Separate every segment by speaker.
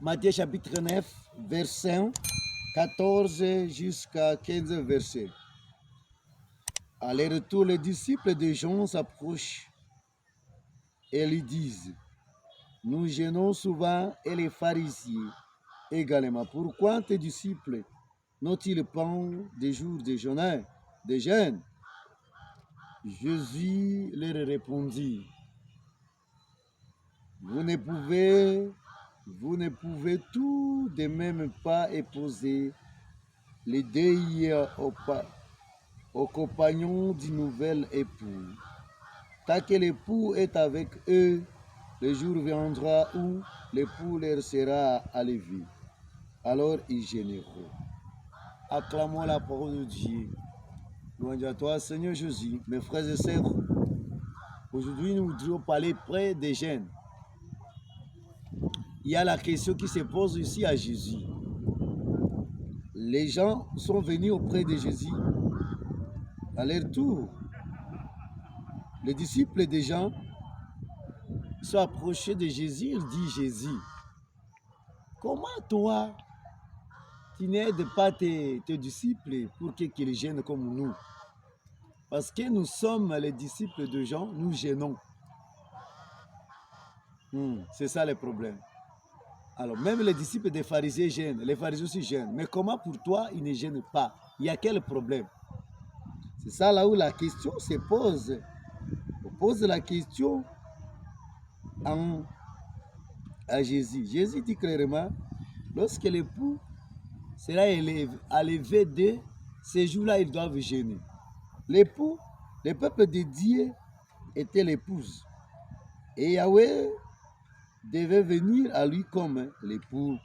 Speaker 1: Matthieu chapitre 9, verset 14 jusqu'à 15 versets. À leur retour, les disciples de Jean s'approchent et lui disent, nous jeûnons souvent et les pharisiens également. Pourquoi tes disciples n'ont-ils pas des jours de jeûne? Jésus leur répondit, vous ne pouvez tout de même pas épouser les deuils aux compagnons du nouvel époux. Tant que l'époux est avec eux, le jour viendra où l'époux leur sera enlevé. Alors ils gêneront. Acclamons la parole de Dieu. Louange à toi, Seigneur Jésus. Mes frères et sœurs, aujourd'hui nous voudrions parler près des jeunes. Il y a la question qui se pose ici à Jésus. Les gens sont venus auprès de Jésus. À leur tour, les disciples des gens sont approchés de Jésus. Ils disent, Jésus, comment toi, tu n'aides pas tes disciples pour qu'ils gênent comme nous? Parce que nous sommes les disciples de Jean, nous gênons. C'est ça le problème. Alors, même les disciples des pharisiens gênent, les pharisiens aussi gênent. Mais comment pour toi, ils ne gênent pas? Il y a quel problème? C'est ça là où la question se pose. On pose la question à Jésus. Jésus dit clairement, lorsque l'époux sera enlevé de ces jours-là, ils doivent gêner. L'époux, le peuple de Dieu était l'épouse. Et Yahweh devait venir à lui comme l'époux.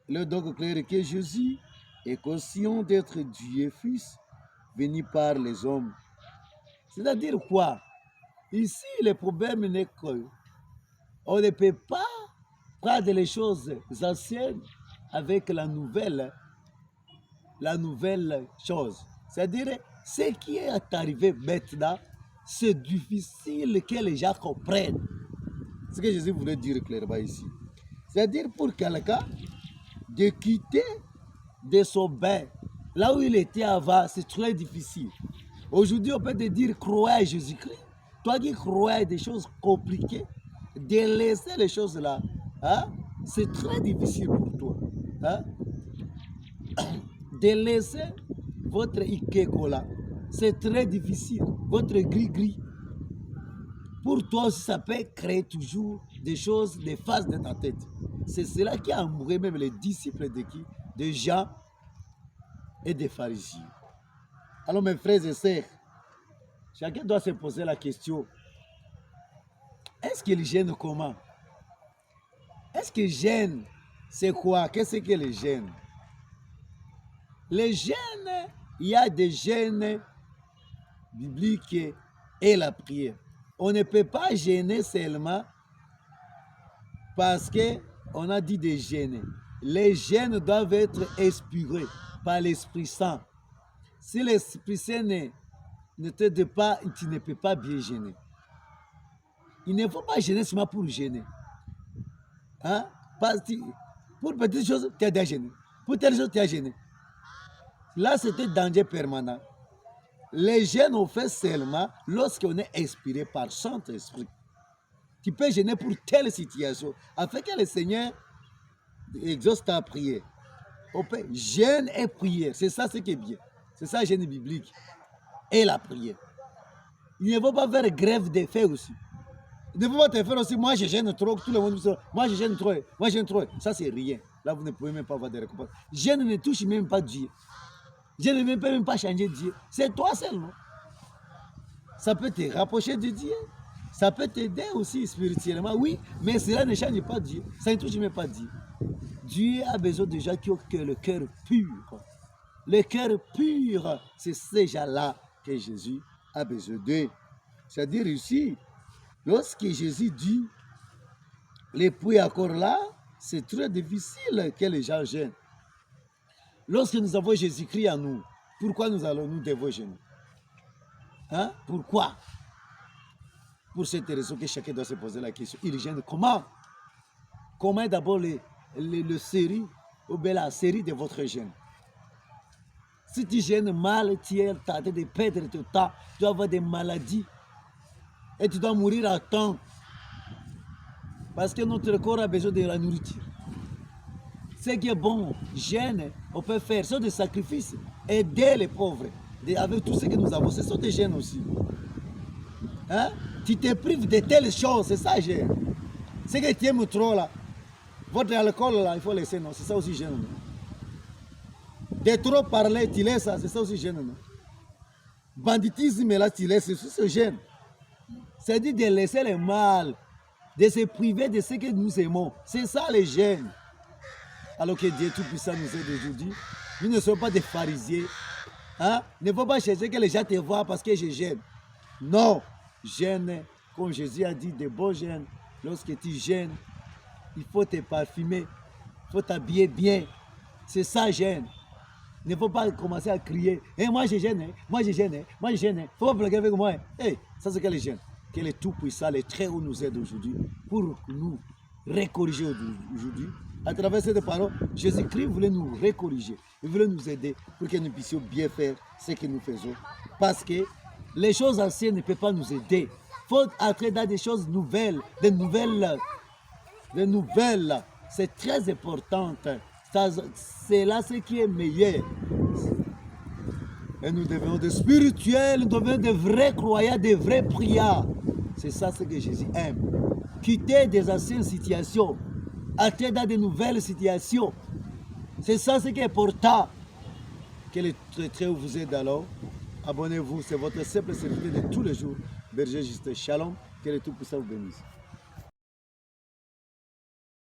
Speaker 1: Il est donc clair que Jésus est conscient d'être Dieu Fils venu par les hommes. C'est-à-dire quoi? Ici, le problème n'est qu'on ne peut pas prendre les choses anciennes avec la nouvelle chose. C'est-à-dire, ce qui est arrivé maintenant, c'est difficile que les gens comprennent. C'est ce que Jésus voulait dire clairement ici. C'est-à-dire pour quelqu'un de quitter de son bain, là où il était avant, c'est très difficile. Aujourd'hui, on peut te dire croire à Jésus-Christ. Toi qui crois à des choses compliquées, de laisser les choses là, hein, c'est très difficile pour toi. Hein? De laisser votre ikeko là, c'est très difficile. Votre gris-gris. Pour toi aussi, ça peut créer toujours des choses, des phases de ta tête. C'est cela qui a amouré même les disciples de qui? De Jean et des pharisiens. Alors mes frères et sœurs, chacun doit se poser la question, est-ce qu'ils gênent comment? Est-ce qu'ils gênent? C'est quoi? Qu'est-ce que les gênes? Les gênes, il y a des gênes bibliques et la prière. On ne peut pas gêner seulement parce qu'on a dit de gêner. Les gênes doivent être inspirés par l'Esprit Saint. Si l'Esprit Saint ne t'aide pas, tu ne peux pas bien gêner. Il ne faut pas gêner seulement pour gêner. Hein? Parce que pour petites choses, tu as déjà gêné. Pour telles choses, tu as gêné. Là, c'était danger permanent. Les gênes on fait seulement lorsqu'on est inspiré par Saint-Esprit. Tu peux gêner pour telle situation, afin que le Seigneur exauce ta prière. On peut gêne et prière, c'est ça ce qui est bien. C'est ça, gêne biblique. Et la prière. Il ne faut pas faire grève des faits aussi. Il ne faut pas te faire aussi, moi je gêne trop, tout le monde dit, moi je gêne trop, moi je gêne trop. Ça c'est rien. Là vous ne pouvez même pas avoir de récompenses. Gêne ne touche même pas Dieu. Gêne ne peut même pas changer Dieu. C'est toi seulement. Ça peut te rapprocher de Dieu. Ça peut t'aider aussi spirituellement, oui, mais cela ne change pas Dieu. Ça ne touche même pas Dieu. Dieu a besoin de gens qui ont le cœur pur. Le cœur pur, c'est ces gens-là que Jésus a besoin d'eux. C'est-à-dire ici, lorsque Jésus dit, l'époux est encore là, c'est très difficile que les gens gênent. Lorsque nous avons Jésus-Christ en nous, pourquoi nous devons gêner? Hein? Pourquoi? Pour cette raison que chacun doit se poser la question. Ils gênent comment? Comment d'abord le série ou bien la série de votre gène. Si tu gênes mal, tu es tenté de perdre ton temps, tu dois avoir des maladies et tu dois mourir à temps. Parce que notre corps a besoin de la nourriture. Ce qui est bon, gêne, on peut faire, ce sont des sacrifices, aider les pauvres, avec tout ce que nous avons, ce sont des gènes aussi. Hein? Tu te prives de telles choses, c'est ça gêne. Ce que tu aimes trop là, votre alcool là, il faut laisser, non, c'est ça aussi gêne. De trop parler, tu laisses ça, c'est ça aussi gêne. Non? Banditisme là, tu laisses, c'est ce gêne. C'est-à-dire de laisser le mal, de se priver de ce que nous aimons. C'est ça les gènes. Alors que Dieu Tout-Puissant nous aide aujourd'hui. Nous ne sommes pas des pharisiens. Hein? Ne faut pas chercher que les gens te voient parce que je gêne. Non, gêne, comme Jésus a dit, de beaux gènes. Lorsque tu gênes, il faut te parfumer, il faut t'habiller bien. C'est ça, gêne. Il ne faut pas commencer à crier. Hey, moi je gêne, moi je gêne, moi je gêne. Il ne faut pas blaguer avec moi. Hey, ça c'est que les gênes. Que le Tout-Puissant, le Très-Haut nous aide aujourd'hui pour nous récorriger aujourd'hui. À travers cette parole, Jésus-Christ voulait nous récorriger. Il voulait nous aider pour que nous puissions bien faire ce que nous faisons. Parce que les choses anciennes ne peuvent pas nous aider. Il faut entrer dans des choses nouvelles, des nouvelles. C'est très important. C'est là ce qui est meilleur. Et nous devenons des spirituels, nous devenons des vrais croyants, des vrais prières. C'est ça ce que Jésus aime. Quitter des anciennes situations, entrer dans de nouvelles situations. C'est ça ce qui est important. Que le Très-Haut vous aide alors. Abonnez-vous, c'est votre simple serviteur de tous les jours. Berger Justin, shalom, que le Tout-Puissant vous bénisse.